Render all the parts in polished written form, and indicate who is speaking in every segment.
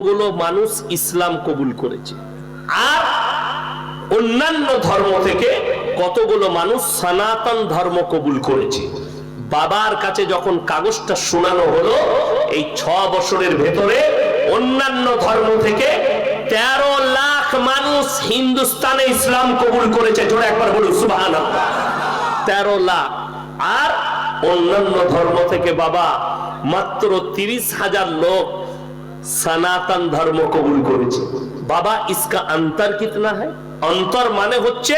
Speaker 1: গুলো মানুষ ইসলাম কবুল করেছে, আর অন্যান্য ধর্ম থেকে কতগুলো মানুষ সনাতন ধর্ম কবুল করেছে। বাবার কাছে যখন কাগজটা শোনানো হলো, এই 6 বছরের ভেতরে অন্যান্য ধর্ম থেকে 13 লাখ মানুষ হিন্দুস্তানে ইসলাম কবুল করেছে। জোরে একবার বলুন সুবহানাল্লাহ। 13 লাখ। আর অন্যান্য ধর্ম থেকে বাবা মাত্র 30,000 লোক सनातन धर्म कबूल करेছে। बाबा इसका अंतर कितना है? अंतर माने হচ্ছে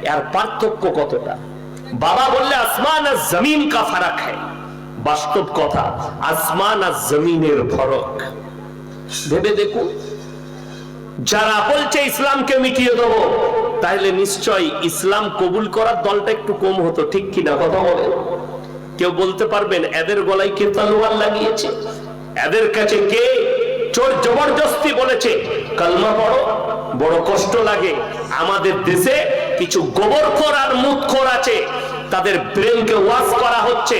Speaker 1: यार पार्थक्य কতটা। बाबा बोलले आसमान और जमीन का फर्क है। वास्तव কথা आसमान और जमीনের फरक। ভেবে দেখুন, যারা বলছে ইসলামকে মিটিয়ে দেব, তাহলে নিশ্চয়ই ইসলাম কবুল করার দলটা একটু কম হতো, ঠিক কি না? কথা বলেন। কেউ বলতে পারবেন এদের গলায় কে তলোয়ার লাগিয়েছে? এদের কাছে কে চোর জবরদস্তি বলেছে কালমা পড়ো? বড় কষ্ট লাগে। আমাদের দেশে কিছু গোবরখোর আর মুতখোর আছে, তাদের ব্রেনকে ওয়াশ করা হচ্ছে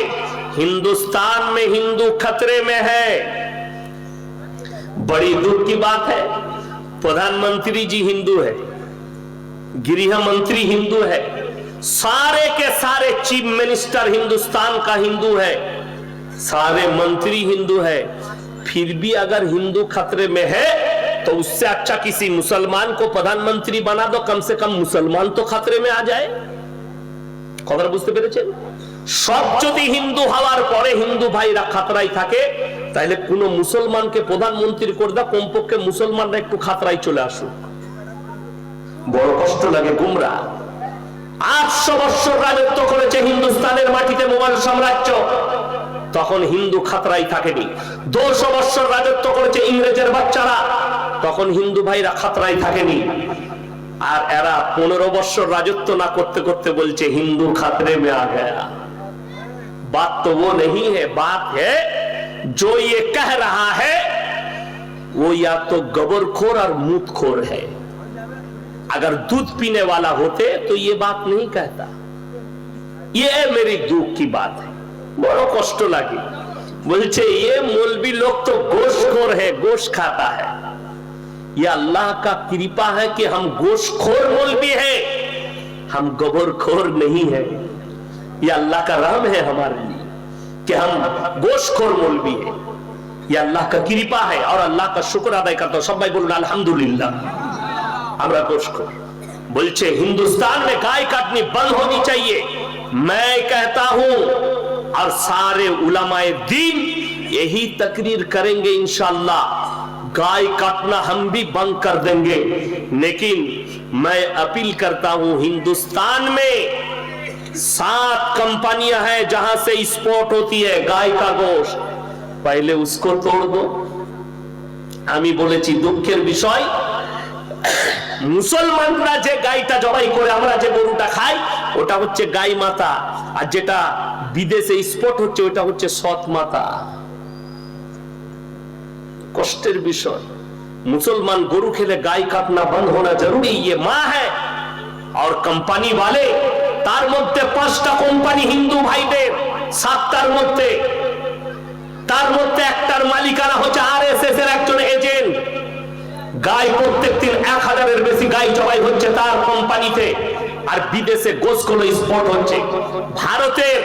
Speaker 1: हिंदुस्तान में हिंदू खतरे में है। बड़ी दुख की बात है, प्रधानमंत्री जी हिंदू है, गृह मंत्री हिंदू है, सारे के सारे चीफ मिनिस्टर हिंदुस्तान का हिंदू है, सारे मंत्री हिंदू है। फिर भी अगर हिंदू खतरे में है तो उससे अच्छा किसी मुसलमान को प्रधानमंत्री बना दो, कम से कम मुसलमान तो खतरे में आ जाए। खबर बुझते পেরেছেন? সব যদি হিন্দু হওয়ার পরে হিন্দু ভাইরা খাতরাই থাকে, তাহলে কোন মুসলমানকে প্রধানমন্ত্রী করে দাও, কমপক্ষে মুসলমানরা একটু খাতরাই চলে আসুক। বড় কষ্ট লাগে। গুমরা 800 বছর রাজত্ব করেছে হিন্দুস্তানের মাটিতে মোগল সাম্রাজ্য, তখন হিন্দু খাতরাই থাকেনি। 200 বছর রাজত্ব করেছে ইংরেজের বাচ্চারা, তখন হিন্দু ভাইরা খাতরাই থাকেনি। আর এরা 15 বছর রাজত্ব না করতে করতে বলছে হিন্দু খাতরে में आ गया। बात तो वो नहीं है, बात है जो ये कह रहा है वो या तो गबरखोर और मूतखोर है। अगर दूध पीने वाला होते तो ये बात नहीं कहता। ये मेरी दुख की बात है। बड़ो कष्ट लगे। बोलते ये मौलवी लोग तो गोश्तखोर है, गोश्त खाता है। ये अल्लाह का कृपा है कि हम गोश्तखोर मौलवी है, हम गोबरखोर नहीं है। ये अल्लाह का रहम है हमारे लिए कि हम गोश्तखोर मौलवी है। ये अल्लाह का कृपा है और अल्लाह का शुक्र अदा करता हूं। सब भाई बोलूं अल्हम्दुलिल्लाह। हमरा गोश्तखोर बोलते हिंदुस्तान में गाय काटनी बंद होनी चाहिए। मैं कहता हूं और सारे उलमाए दीन यही तकरीर करेंगे इंशाअल्लाह। गाय काटना हम भी बंद कर देंगे, लेकिन मैं अपील करता हूं हिंदुस्तान में 7 कंपनियां हैं जहां से एक्सपोर्ट होती है गाय का गोश्त, पहले उसको तोड़ दो। আমি বলেছি দুঃখের বিষয়, মুসলমানরা যে গাইটা জবাই করে আমরা যে গরুটা খাই ওটা হচ্ছে গাই মাতা, আর যেটা বিদেশে এক্সপোর্ট হচ্ছে ওটা হচ্ছে সৎ মাতা। কষ্টের বিষয়। मुसलमान गरु खेले गाय काटना बंद होना जरूरी। ये मां है और कंपनी वाले तार मध्य 5টা কোম্পানি হিন্দু ভাইদের, 7টার মধ্যে তার মধ্যে একটার মালিকানা হচ্ছে আরএসএস এর একজন এজেন্ট। গায় প্রত্যেক দিন 1000 এর বেশি গায় জবাই হচ্ছে তার কোম্পানিতে, আর বিদেশে গোশতগুলো এক্সপোর্ট হচ্ছে। ভারতের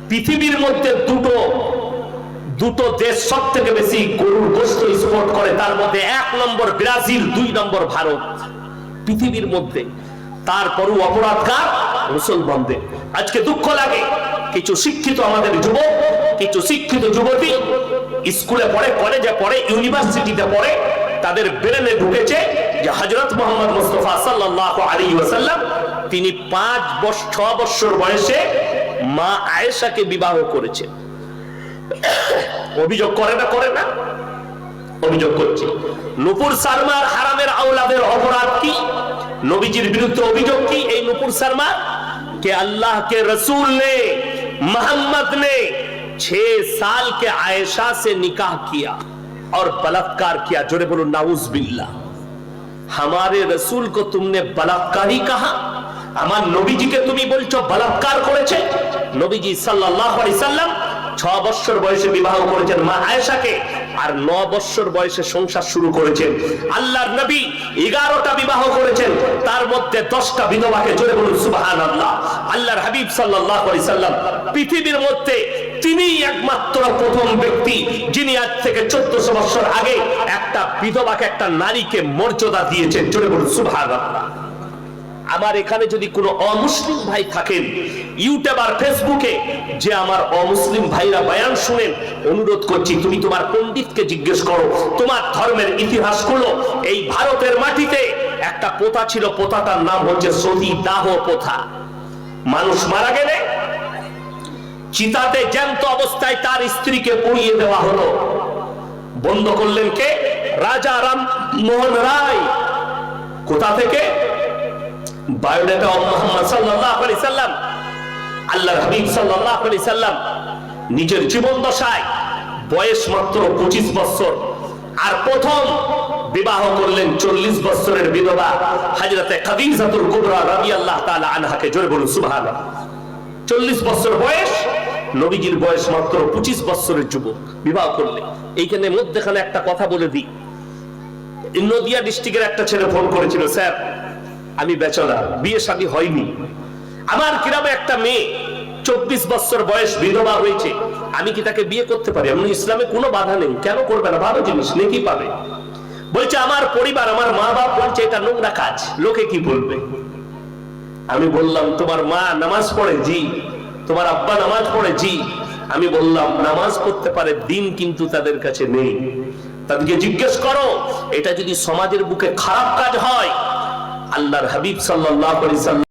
Speaker 1: পৃথিবীর মধ্যে দুটো দেশ সব থেকে বেশি গরুর গোশত এক্সপোর্ট করে, তার মধ্যে 1 নম্বর ব্রাজিল, 2 নম্বর ভারত পৃথিবীর মধ্যে। তারপরও অপরাধকার মুসলমানদের। আজকে দুঃখ লাগে কিছু শিক্ষিত আমাদের যুবক, কিছু শিক্ষিত যুবতী স্কুলে পড়ে, কলেজে পড়ে, ইউনিভার্সিটিতে পড়ে, তাদের ব্রেনে ঢুকেছে যে হযরত মুহাম্মদ মুস্তাফা সাল্লাল্লাহু আলাইহি ওয়াসাল্লাম তিনি 6 বছর বয়সে মা আয়েশাকে বিবাহ করেছেন। অভিযোগ করে না? অভিযোগ করছে। নূপুর শর্মার হারামের আওলাদের অপরাধ কি? নবীজির বিরুদ্ধে অভিযোগ কি? এই নূপুর শর্মা के अल्लाह के रसूल ने, मोहम्मद ने 6 साल के आयशा से निकाह किया और बलात्कार किया। जोरे बोलो नाउज बिल्लाह। हमारे रसूल को तुमने बलात्कारी कहा, আমার নবীজিকে তুমি বলছো বলাৎকার করেছে? নবীজি সাল্লাল্লাহু আলাইহি সাল্লাম 6 বছর বয়সে বিবাহ করেছেন মা আয়েশাকে। আর 9 বছর বয়সে সংসার শুরু করেছেন। আল্লাহর নবী 11টা বিবাহ করেছেন, তার মধ্যে 10টা বিধবাকে, জোরে বলুন সুবহানাল্লাহ। আল্লাহর হাবিব সাল্লাল্লাহু আলাইহি সাল্লাম পৃথিবীর মধ্যে তিনিই একমাত্র প্রথম ব্যক্তি যিনি আজ থেকে 1400 বছর আগে একটা বিধবাকে, একটা নারীকে মর্যাদা দিয়েছেন, জোরে বলুন সুবহানাল্লাহ। আমার এখানে যদি কোনো অমুসলিম ভাই থাকেন ইউটিউব আর ফেসবুকে, যে আমার অমুসলিম ভাইরা বয়ান শুনেন, অনুরোধ করছি তুমি তোমার পণ্ডিতকে জিজ্ঞেস করো, তোমার ধর্মের ইতিহাস করো। এই ভারতের মাটিতে একটা প্রথা ছিল, প্রথাটার নাম হচ্ছে সতী দাহ প্রথা। মানুষ মারা গেলে চিতাতে জ্যান্ত অবস্থায় তার স্ত্রীকে পুড়িয়ে দেওয়া হলো। বন্ধ করলেন কে? রাজা রামমোহন রায়। কোথা থেকে? বায়োডাটা অফ মুহাম্মদ সাল্লাল্লাহু আলাইহি সাল্লাম। আল্লাহর হাবিব সাল্লাল্লাহু আলাইহি সাল্লাম নিজের জীবন দশায় বয়স মাত্র 25 বছর, আর প্রথম বিবাহ করলেন 40 বছরের বিধবা হযরতে খাদিজাতুল কুবরা রাদিয়াল্লাহু তাআলা আনহাকে, জোরে বলুন সুবহানাল্লাহ। 40 বছর বয়স, নবীজির বয়স মাত্র 25 বছরের যুবক, বিবাহ করলেন। এইখানে মধ্যখানে একটা কথা বলে দিই, নদিয়া ডিস্ট্রিক্টের একটা ছেলে ফোন করেছিল, স্যার আমি ব্যাচেলর, বিয়ে শাদী হয়নি, আমার গ্রামে একটা মেয়ে 24 বছর বয়স বিধবা হয়েছে, আমি কি তাকে বিয়ে করতে পারি? এমন ইসলামে কোনো বাধা নেই, কেন করবে না? ভালো জিনিস, নেকি পাবে। বলছে আমার পরিবার, আমার মা বাপ বলছে এটা নোংরা কাজ, লোকে কি বলবে। আমি বললাম তোমার মা নামাজ পড়ে? জি। তোমার আব্বা নামাজ পড়ে? জি। আমি বললাম নামাজ পড়তে পারে, দিন কিন্তু তাদের কাছে নেই। তাদেরকে জিজ্ঞেস করো, এটা যদি সমাজের বুকে খারাপ কাজ হয়, আল্লাহর হাবিব সাল্লাল্লাহু আলাইহি সাল্লাম